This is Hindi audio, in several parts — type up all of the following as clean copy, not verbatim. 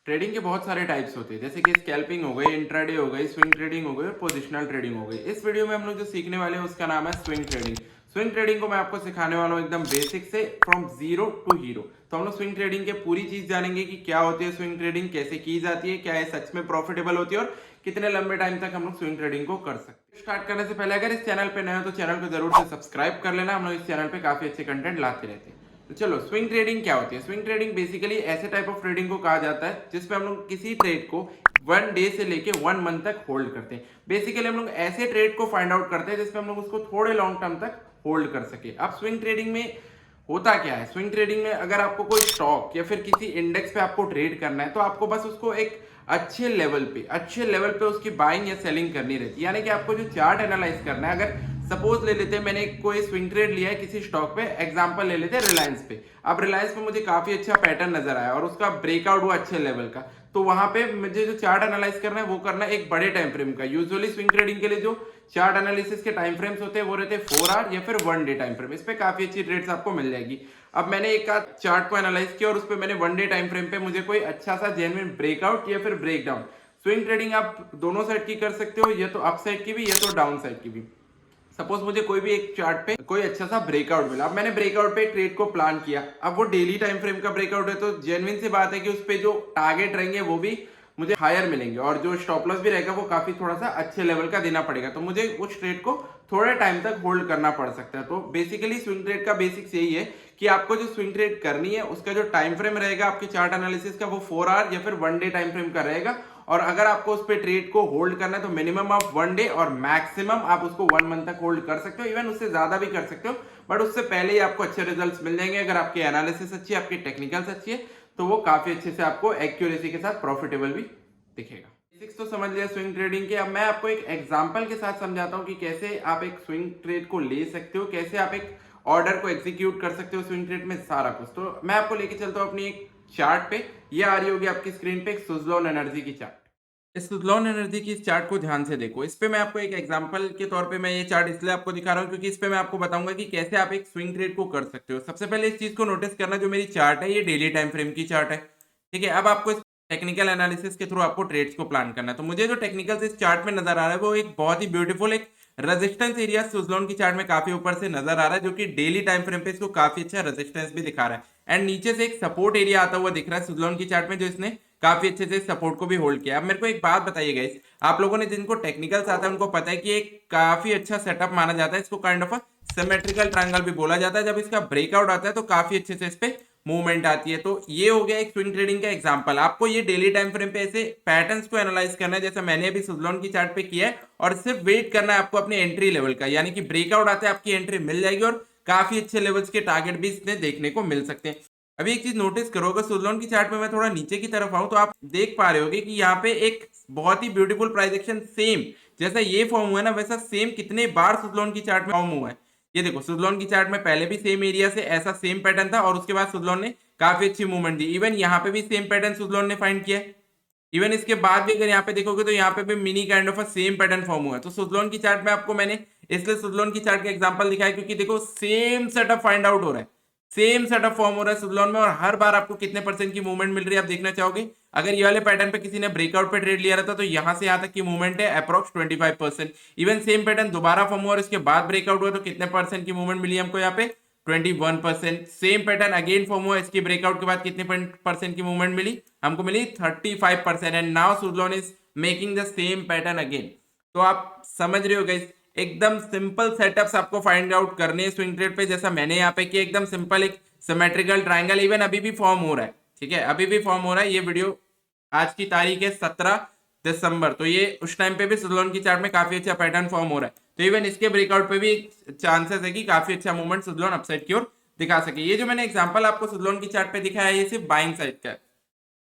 ट्रेडिंग के बहुत सारे टाइप्स होते हैं, जैसे कि स्कैल्पिंग हो गई, इंट्राडे हो गई, स्विंग ट्रेडिंग हो गई और पोजिशनल ट्रेडिंग हो गई। इस वीडियो में हम लोग जो सीखने वाले हैं उसका नाम है स्विंग ट्रेडिंग। स्विंग ट्रेडिंग को मैं आपको सिखाने वाला हूँ एकदम बेसिक से, फ्रॉम जीरो टू हीरो। तो हम लोग स्विंग ट्रेडिंग के पूरी चीज जानेंगे कि क्या होती है स्विंग ट्रेडिंग, कैसे की जाती है, क्या ये सच में प्रॉफिटेबल होती है और कितने लंबे टाइम तक हम लोग स्विंग ट्रेडिंग को कर सकते हैं। स्टार्ट करने से पहले अगर इस चैनल पे नए हो तो चैनल को जरूर से सब्सक्राइब कर लेना। हम लोग इस चैनल पे काफी अच्छे कंटेंट लाते रहते हैं। तो चलो, स्विंग ट्रेडिंग क्या होती है। स्विंग ट्रेडिंग बेसिकली ऐसे टाइप ऑफ ट्रेडिंग को कहा जाता है जिसमें हम लोग किसी ट्रेड को 1 डे से लेके 1 मंथ तक होल्ड करते हैं। बेसिकली हम लोग ऐसे ट्रेड को फाइंड आउट करते हैं जिसमें हम लोग उसको थोड़े लॉन्ग टर्म तक होल्ड कर सके। अब स्विंग ट्रेडिंग में होता क्या है, स्विंग ट्रेडिंग में अगर आपको कोई स्टॉक या फिर किसी इंडेक्स पे आपको ट्रेड करना है तो आपको बस उसको एक अच्छे लेवल पे उसकी बाइंग या सेलिंग करनी रहती है। यानी कि आपको जो चार्ट एनालाइज करना है, अगर सपोज ले लेते हैं मैंने कोई स्विंग ट्रेड लिया है किसी स्टॉक पे, एग्जांपल ले लेते हैं रिलायंस पे। अब रिलायंस पे मुझे काफी अच्छा पैटर्न नजर आया और उसका ब्रेकआउट हुआ अच्छे लेवल का, तो वहां पे मुझे जो चार्ट एनालाइज करना है वो करना है एक बड़े टाइम फ्रेम का। यूजुअली स्विंग ट्रेडिंग के लिए जो चार्ट एनालिसिस के टाइम फ्रेम्स होते हैं वो रहते हैं 4 आवर या फिर 1 डे टाइम फ्रेम। इस पे काफी अच्छी ट्रेड्स आपको मिल जाएगी। अब मैंने एक चार्ट को एनालाइज किया और उस पर मैंने 1 डे टाइम फ्रेम पे मुझे कोई अच्छा सा जेन्युइन ब्रेकआउट या फिर ब्रेकडाउन। स्विंग ट्रेडिंग आप दोनों साइड की कर सकते हो, या तो अप साइड की भी या तो डाउन साइड की भी। सपोज मुझे कोई भी एक चार्ट पे कोई अच्छा सा ब्रेकआउट मिला, अब मैंने ब्रेकआउट पे ट्रेड को प्लान किया। अब वो डेली टाइम फ्रेम का ब्रेकआउट है तो जेन्युइन सी बात है कि उस पे जो टारगेट रहेंगे वो भी मुझे हायर मिलेंगे और जो स्टॉप लॉस भी रहेगा वो काफी थोड़ा सा अच्छे लेवल का देना पड़ेगा, तो मुझे उस ट्रेड को थोड़े टाइम तक होल्ड करना पड़ सकता है। तो बेसिकली स्विंग ट्रेड का बेसिक्स यही है कि आपको जो स्विंग ट्रेड करनी है उसका जो टाइम फ्रेम रहेगा आपके चार्ट एनालिसिस का वो 4 आवर या फिर 1 डे टाइम फ्रेम का रहेगा। और अगर आपको उस पर ट्रेड को होल्ड करना है तो मिनिमम आप 1 डे और मैक्सिमम आप उसको 1 मंथ तक होल्ड कर सकते हो, इवन उससे ज्यादा भी कर सकते हो। बट उससे पहले ही आपको अच्छे रिजल्ट्स मिल जाएंगे। अगर आपकी एनालिसिस अच्छी है, आपकी टेक्निकल्स अच्छी है, तो वो काफी अच्छे से आपको एक्यूरेसी के साथ प्रॉफिटेबल भी दिखेगा। बेसिक्स तो समझ लिया स्विंग ट्रेडिंग के। अब मैं आपको एक एग्जांपल के साथ समझाता हूं कि कैसे आप एक स्विंग ट्रेड को ले सकते हो, कैसे आप एक ऑर्डर को एग्जीक्यूट कर सकते हो स्विंग ट्रेड में, सारा कुछ। तो मैं आपको लेके चलता हूं अपनी एक चार्ट पे। ये आ रही होगी आपकी स्क्रीन पे एक सुज़लॉन एनर्जी की चार्ट। इस सुज़लॉन एनर्जी की इस चार्ट को ध्यान से देखो। इस पे मैं आपको एक एग्जांपल के तौर पे मैं ये चार्ट इसलिए आपको दिखा रहा हूँ क्योंकि इस पे मैं आपको बताऊंगा कि कैसे आप एक स्विंग ट्रेड को कर सकते हो। सबसे पहले इस चीज को नोटिस करना, जो मेरी चार्ट है ये डेली टाइम फ्रेम की चार्ट है, ठीक है। अब आपको इस टेक्निकल एनालिसिस के थ्रू आपको ट्रेड्स को प्लान करना है। तो मुझे जो टेक्निकल इस चार्ट में नजर आ रहा है वो एक बहुत ही ब्यूटीफुल एक रेजिस्टेंस एरिया सुज़लॉन की चार्ट में काफी ऊपर से नजर आ रहा है, जो कि डेली टाइम फ्रेम पे इसको काफी अच्छा रेजिस्टेंस भी दिखा रहा है। एंड नीचे से एक सपोर्ट एरिया आता हुआ दिख रहा है सुज़लॉन की चार्ट में, जो इसने काफी अच्छे से सपोर्ट को भी होल्ड किया। अब मेरे को एक बात बताइए गाइस, आप लोगों ने जिनको टेक्निकल्स आता है उनको पता है कि एक काफी अच्छा सेटअप माना जाता है, इसको काइंड ऑफ सिमेट्रिकल ट्रायंगल भी बोला जाता है। जब इसका ब्रेकआउट आता है तो काफी अच्छे से इस पे मूवमेंट आती है। तो ये हो गया एक स्विंग ट्रेडिंग का एग्जांपल। आपको ये डेली टाइम फ्रेम पे ऐसे पैटर्न्स को एनालाइज करना है जैसा मैंने अभी सुज़लॉन की चार्ट पे किया है, और सिर्फ वेट करना है आपको अपने एंट्री लेवल का, यानी कि ब्रेकआउट आता है आपकी एंट्री मिल जाएगी और काफी अच्छे लेवल्स के टारगेट भी इसमें देखने को मिल सकते हैं। अभी एक चीज नोटिस करो, अगर सुज़लॉन की चार्ट में मैं थोड़ा नीचे की तरफ आऊं तो आप देख पा रहे होगे कि यहाँ पे एक बहुत ही ब्यूटीफुल प्राइस एक्शन सेम जैसा ये फॉर्म हुआ है ना, वैसा सेम कितने बार सुज़लॉन की चार्ट में फॉर्म हुआ है। ये देखो, सुज़लॉन की चार्ट में पहले भी सेम एरिया से ऐसा सेम पैटर्न था और उसके बाद सुज़लॉन ने काफी अच्छी मूवमेंट दी। इवन यहाँ पे भी सेम पैटर्न सुज़लॉन ने फाइंड किया है। इवन इसके बाद भी अगर यहाँ पे देखोगे तो यहाँ पे भी mini kind of same pattern form हुआ है। तो सुज़लॉन की चार्ट में आपको मैंने इसलिए सुज़लॉन की चार्ट का एग्जांपल दिखाया क्योंकि देखो सेम सेटअप फाइंड आउट हो रहा है, सेम सेटअप फॉर्म हो रहा है सुज़लॉन में, और हर बार आपको कितने परसेंट की मूवमेंट मिल रही है आप देखना चाहोगे। अगर ये वाले पैटर्न पे किसी ने ब्रेकआउट पे ट्रेड लिया रहता तो यहाँ से यहाँ तक की मूवमेंट है अप्रोक्स 25%। इवन सेम पैटर्न दोबारा फॉर्म हुआ और इसके बाद ब्रेकआउट हुआ तो कितने परसेंट की मूवमेंट मिली हमको यहाँ पे, 21%। सेम पैटर्न अगेन फॉर्म हुआ, इसकी ब्रेकआउट के बाद कितने परसेंट की मूवमेंट मिली हमको, मिली 35%। And now Suzlon is making the same pattern again. तो आप समझ रहे हो गाइस, एकदम सिंपल सेटअप्स आपको फाइंड आउट करने हैं स्विंग ट्रेड पे, जैसा मैंने यहाँ पे किया। एकदम सिंपल एक सिमेट्रिकल ट्रायंगल इवन अभी भी फॉर्म हो रहा है, ठीक है, अभी भी फॉर्म हो रहा है। ये वीडियो आज की तारीख है 17 दिसंबर, तो ये उस टाइम पे भी सुज़लॉन की चार्ट में काफी अच्छा पैटर्न फॉर्म हो रहा है। तो इवन इसके ब्रेकआउट पे भी चांसेस है कि काफी अच्छा मूवमेंट सुज़लॉन अपसाइड की ओर दिखा सके। ये जो मैंने एग्जांपल आपको सुज़लॉन की चार्ट पे दिखाया है ये सिर्फ बाइंग साइड का है।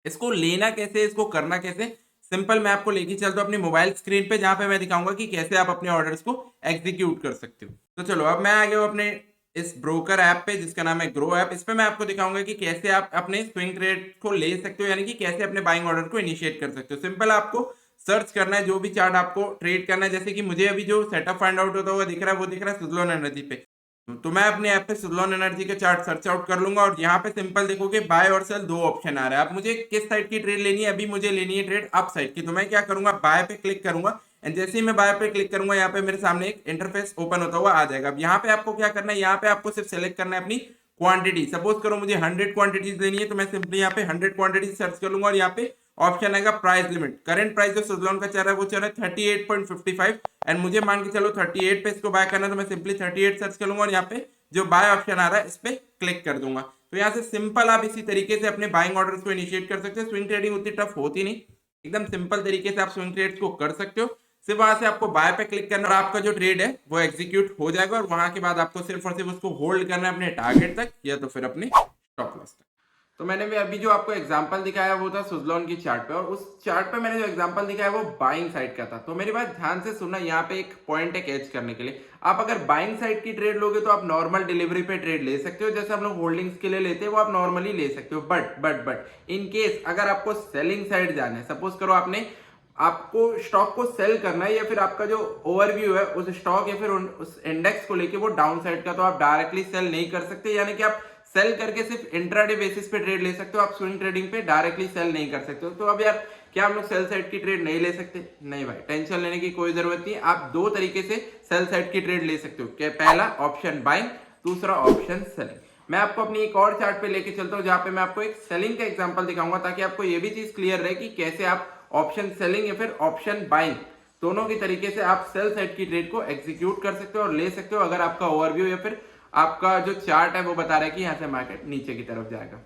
इसको लेना कैसे, इसको करना कैसे, सिंपल मैं आपको लेके चलता हूँ अपनी मोबाइल स्क्रीन पे, जहां पे मैं दिखाऊंगा कि कैसे आप अपने ऑर्डर्स को एग्जीक्यूट कर सकते हो। तो चलो, अब मैं आ गया हूँ अपने इस ब्रोकर ऐप पे जिसका नाम है ग्रो ऐप। इस पे मैं आपको दिखाऊंगा कि कैसे आप अपने स्विंग ट्रेड को ले सकते हो, यानी कि कैसे अपने बाइंग ऑर्डर को इनिशिएट कर सकते हो। सिंपल आपको सर्च करना है जो भी चार्ट आपको ट्रेड करना है। जैसे कि मुझे अभी जो सेटअप फाइंड आउट होता हुआ दिख रहा है वो दिख रहा है सुज़लॉन एनर्जी पे। तो मैं अपने ऐप पे सुज़लॉन एनर्जी का चार्ट सर्च आउट कर लूंगा और यहाँ पे सिंपल देखोगे बाय और सेल दो ऑप्शन आ रहा है। अब मुझे किस साइड की ट्रेड लेनी है, अभी मुझे लेनी है ट्रेड अप साइड की। तो मैं क्या करूंगा, बाय पे क्लिक करूंगा एंड जैसे ही मैं बाय पे क्लिक करूंगा यहाँ पे मेरे सामने एक इंटरफेस ओपन होता हुआ आ जाएगा। अब यहाँ पे आपको क्या करना है, यहाँ पे आपको सिर्फ सेलेक्ट करना है अपनी क्वांटिटी। सपोज करो मुझे 100 क्वांटिटीज लेनी है तो मैं सिंपली यहाँ पे 100 क्वांटिटीज सर्च कर लूंगा और यहाँ पे ऑप्शन आएगा प्राइस लिमिट। करंट प्राइस जो सुज़लॉन का चल रहा है वो चल रहा है 38.55 एंड मुझे मान के चलो 38 पे इसको बाय करना है तो मैं सिंपली 38 सर्च कर लूंगा और यहाँ पे जो बाय ऑप्शन आ रहा है इस पे क्लिक कर दूंगा। तो यहाँ से सिंपल आप इसी तरीके से अपने बाइंग ऑर्डर्स को इनिशिएट कर सकते हो। स्विंग ट्रेडिंग उतनी टफ होती नहीं, एकदम सिंपल तरीके से आप स्विंग ट्रेड्स को कर सकते हो। सिर्फ वहां से आपको बाय पे क्लिक करना और आपका जो ट्रेड है वो एग्जीक्यूट हो जाएगा और वहां के बाद आपको सिर्फ और सिर्फ उसको होल्ड करना है अपने टारगेट तक या तो फिर अपने स्टॉप लॉस तक। तो मैंने भी अभी जो आपको एग्जांपल दिखाया वो था सुज़लॉन की चार्ट पे, और उस चार्ट पे मैंने जो एग्जांपल दिखाया वो बाइंग साइड का था। तो मेरी बात ध्यान से सुनना, यहाँ पे एक पॉइंट है कैच करने के लिए। आप अगर बाइंग साइड की ट्रेड लोगे तो आप नॉर्मल डिलीवरी पे ट्रेड ले सकते हो, जैसे हम लोग होल्डिंग्स के लिए लेते हैं वो आप नॉर्मली ले सकते हो। बट इन केस अगर आपको सेलिंग साइड जाना है, सपोज करो आपको स्टॉक को सेल करना है या फिर आपका जो ओवरव्यू है उस स्टॉक या फिर उस इंडेक्स को लेके वो डाउन साइड का, तो आप डायरेक्टली सेल नहीं कर सकते। यानी कि आप सेल करके सिर्फ इंट्राडे बेसिस पे ट्रेड ले सकते हो, आप स्विंग ट्रेडिंग पे डायरेक्टली सेल नहीं कर सकते हो। तो अब यार क्या हम लोग सेल साइड की ट्रेड नहीं ले सकते? नहीं भाई, टेंशन लेने की कोई जरूरत नहीं। आप दो तरीके से सेल साइड की ट्रेड ले सकते हो। क्या? पहला ऑप्शन बाइंग, दूसरा ऑप्शन सेलिंग। मैं आपको अपनी एक और चार्ट पे लेके चलता हूँ जहां पे मैं आपको एक सेलिंग का एग्जांपल दिखाऊंगा ताकि आपको ये भी चीज क्लियर रहे कि कैसे आप ऑप्शन सेलिंग या फिर ऑप्शन बाइंग दोनों की तरीके से आप सेल साइड की ट्रेड को एग्जीक्यूट कर सकते हो और ले सकते हो अगर आपका ओवरव्यू या फिर आपका जो चार्ट है वो बता रहा है कि यहाँ से मार्केट नीचे की तरफ जाएगा।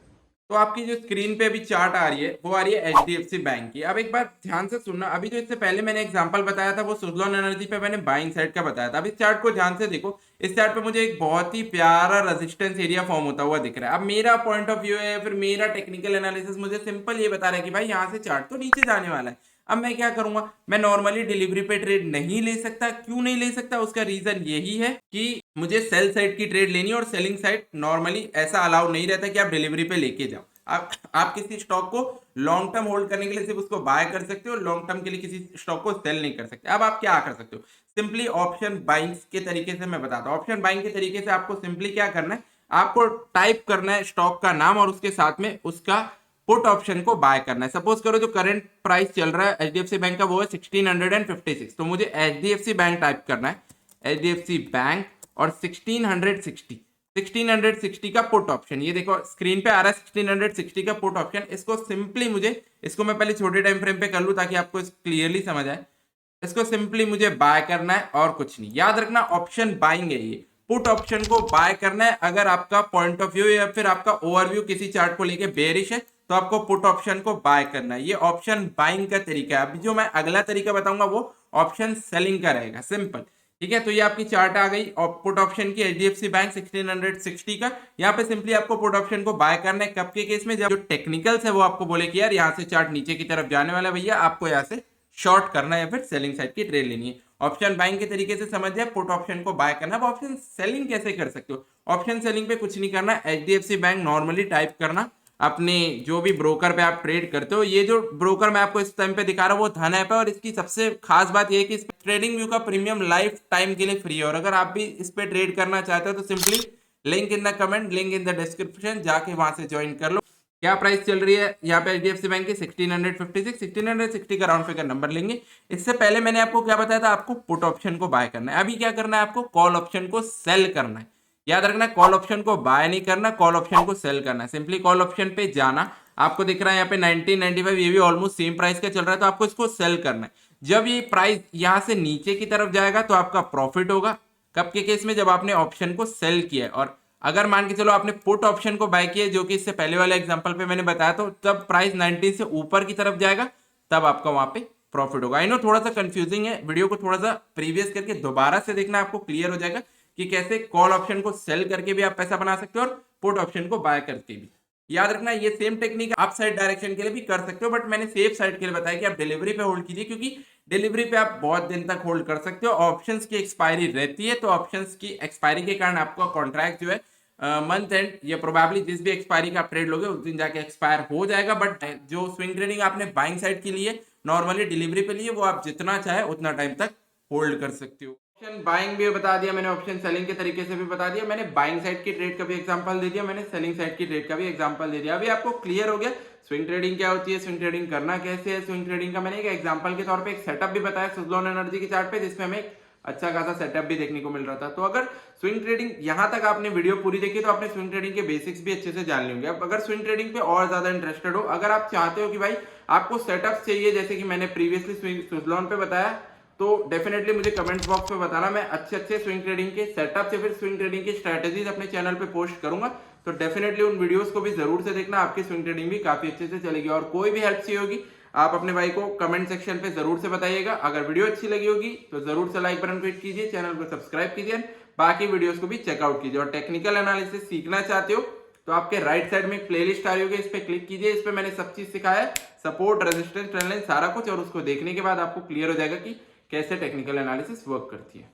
तो आपकी जो स्क्रीन पे अभी चार्ट आ रही है वो आ रही है एचडीएफसी बैंक की। अब एक बार ध्यान से सुनना, अभी जो इससे पहले मैंने एग्जांपल बताया था वो सुज़लॉन एनर्जी पे मैंने बाइंग साइड का बताया था। अब इस चार्ट को ध्यान से देखो, इस चार्ट पे मुझे एक बहुत ही प्यारा रेजिस्टेंस एरिया फॉर्म होता हुआ दिख रहा है। अब मेरा पॉइंट ऑफ व्यू है, फिर मेरा टेक्निकल एनालिसिस मुझे सिंपल ये बता रहा है कि भाई यहाँ से चार्ट तो नीचे जाने वाला है। अब मैं क्या करूंगा, मैं नॉर्मली डिलीवरी पे ट्रेड नहीं ले सकता। क्यों नहीं ले सकता? उसका रीजन यही है कि मुझे सेल साइड की ट्रेड लेनी है और सेलिंग साइड नॉर्मली ऐसा अलाउ नहीं रहता कि आप डिलीवरी पे लेके जाओ। आप किसी स्टॉक को लॉन्ग टर्म होल्ड करने के लिए सिर्फ उसको बाय कर सकते हो, लॉन्ग टर्म के लिए किसी स्टॉक को सेल नहीं कर सकते। अब आप क्या कर सकते हो, सिंपली ऑप्शन बाइंग के तरीके से मैं बताता हूँ। ऑप्शन बाइंग के तरीके से आपको सिंपली क्या करना है, आपको टाइप करना है स्टॉक का नाम और उसके साथ में उसका पुट ऑप्शन को बाय करना है। सपोज करो जो करंट प्राइस चल रहा है एचडीएफसी बैंक का वो है 1656, तो मुझे एचडीएफसी बैंक टाइप करना है, एचडीएफसी बैंक और 1660 का पुट ऑप्शन। ये देखो स्क्रीन पे आ रहा है 1660 का पुट ऑप्शन। इसको सिंपली इसको मैं पहले छोटे टाइम फ्रेम पे कर लूं ताकि आपको क्लियरली समझ आए। इसको सिंपली मुझे बाय करना है और कुछ नहीं। याद रखना ऑप्शन बाइंग है, ये पुट ऑप्शन को बाय करना है। अगर आपका पॉइंट ऑफ व्यू या फिर आपका ओवरव्यू किसी चार्ट को लेके बेरिश है तो आपको पुट ऑप्शन को बाय करना है। ये ऑप्शन बाइंग का तरीका है। अभी जो मैं अगला तरीका बताऊंगा वो ऑप्शन सेलिंग का रहेगा, सिंपल। ठीक है, तो ये आपकी चार्ट आ गई पुट ऑप्शन की एचडीएफसी बैंक 1660 का। यहाँ पे सिंपली आपको पुट ऑप्शन को बाय करना है। कब के केस में? जब जो टेक्निकल्स है वो आपको बोले कि यार यहाँ से चार्ट नीचे की तरफ जाने वाला है भैया, आपको यहाँ से शॉर्ट करना है या फिर सेलिंग साइड की ट्रेड लेनी है। ऑप्शन बाइंग के तरीके से समझ जाए, पुट ऑप्शन को बाय करना। अब ऑप्शन सेलिंग कैसे कर सकते हो? ऑप्शन सेलिंग पे कुछ नहीं करना, एचडीएफसी बैंक नॉर्मली टाइप करना अपने जो भी ब्रोकर पे आप ट्रेड करते हो। ये जो ब्रोकर मैं आपको इस टाइम पे दिखा रहा हूँ वो धन ऐप है और इसकी सबसे खास बात ये है कि इस ट्रेडिंग व्यू का प्रीमियम लाइफ टाइम के लिए फ्री है। और अगर आप भी इस पे ट्रेड करना चाहते हो तो simply link in the comment, link in the description, जाके वहां से ज्वाइन कर लो। क्या प्राइस चल रही है यहाँ पे एचडीएफसी बैंक की? 1660 का राउंड फिगर नंबर लेंगे। इससे पहले मैंने आपको क्या बताया था, आपको पुट ऑप्शन को बाय करना है। अभी क्या करना है, आपको कॉल ऑप्शन को सेल करना है। याद रखना, कॉल ऑप्शन को बाय नहीं करना, कॉल ऑप्शन को सेल करना है। सिंपली कॉल ऑप्शन पे जाना, आपको दिख रहा है यहाँ पे 1995, ये भी ऑलमोस्ट सेम प्राइस का चल रहा है, तो आपको इसको सेल करना है। जब ये प्राइस यहाँ से नीचे की तरफ जाएगा तो आपका प्रॉफिट होगा। कब के केस में? जब आपने ऑप्शन को सेल किया है। और अगर मान के चलो आपने पुट ऑप्शन को बाय किया, जो कि इससे पहले वाले एग्जांपल पे मैंने बताया, तो जब प्राइस 19 से ऊपर की तरफ जाएगा तब आपका वहां पे प्रॉफिट होगा। आई नो थोड़ा सा कंफ्यूजिंग है, वीडियो को थोड़ा सा प्रीवियस करके दोबारा से देखना, आपको क्लियर हो जाएगा कि कैसे कॉल ऑप्शन को सेल करके भी आप पैसा बना सकते हो और पुट ऑप्शन को बाय करके भी। याद रखना ये सेम टेक्निक आप साइड डायरेक्शन के लिए भी कर सकते हो, बट मैंने सेफ साइड के लिए बताया कि आप डिलीवरी पे होल्ड कीजिए, क्योंकि डिलीवरी पे आप बहुत दिन तक होल्ड कर सकते हो। ऑप्शंस की एक्सपायरी रहती है, तो ऑप्शंस की एक्सपायरी के कारण आपका कॉन्ट्रैक्ट जो है मंथ एंड या प्रोबेबली जिस भी एक्सपायरी का आप ट्रेड लोगे उस दिन जाके एक्सपायर हो जाएगा। बट जो स्विंग ट्रेडिंग आपने बाइंग साइड के लिए नॉर्मली डिलीवरी पे लिए, वो आप जितना चाहे उतना टाइम तक होल्ड कर सकते हो। ऑप्शन बाइंग भी बता दिया मैंने, ऑप्शन सेलिंग के तरीके से भी बता दिया मैंने, बाइंग साइड की ट्रेड का भी एग्जांपल दे दिया मैंने, सेलिंग साइड की ट्रेड का भी एग्जांपल दे दिया। अभी आपको क्लियर हो गया स्विंग ट्रेडिंग क्या होती है, स्विंग ट्रेडिंग करना कैसे है। स्विंग ट्रेडिंग का मैंने एक एग्जांपल के तौर पे एक सेटअप भी बताया सुज़लोन एनर्जी के चार्ट पे, जिसमें हमें एक अच्छा खासा सेटअप भी देखने को मिल रहा था। तो अगर स्विंग ट्रेडिंग यहां तक आपने वीडियो पूरी देखी तो आपने स्विंग ट्रेडिंग के बेसिक्स भी अच्छे से जान लेंगे। अब अगर स्विंग ट्रेडिंग पे और ज्यादा इंटरेस्टेड हो, अगर आप चाहते हो कि भाई आपको सेटअप चाहिए जैसे कि मैंने प्रीवियसली सुज़लोन पे बताया, तो डेफिनेटली मुझे कमेंट्स बॉक्स में बताना। मैं अच्छे अच्छे स्विंग ट्रेडिंग के सेटअप या फिर स्विंग ट्रेडिंग की स्ट्रेटेजीज अपने चैनल पे पोस्ट करूंगा, तो डेफिनेटली उन वीडियोस को भी जरूर से देखना, आपकी स्विंग ट्रेडिंग भी काफी अच्छे से चलेगी। और कोई भी हेल्प चाहिए होगी आप अपने भाई को कमेंट सेक्शन पे जरूर से बताइएगा। अगर वीडियो अच्छी लगी होगी तो जरूर से लाइक बटन क्लिक कीजिए, चैनल को सब्सक्राइब कीजिए, बाकी वीडियोस को भी चेकआउट कीजिए। और टेक्निकल एनालिसिस सीखना चाहते हो तो आपके राइट साइड में एक प्लेलिस्ट आ रही होगी, इस पे क्लिक कीजिए। इस पे मैंने सब चीज सिखाया है, सपोर्ट, रेजिस्टेंस, ट्रेंड लाइन, सारा कुछ। और उसको देखने के बाद आपको क्लियर हो जाएगा कि कैसे टेक्निकल एनालिसिस वर्क करती है।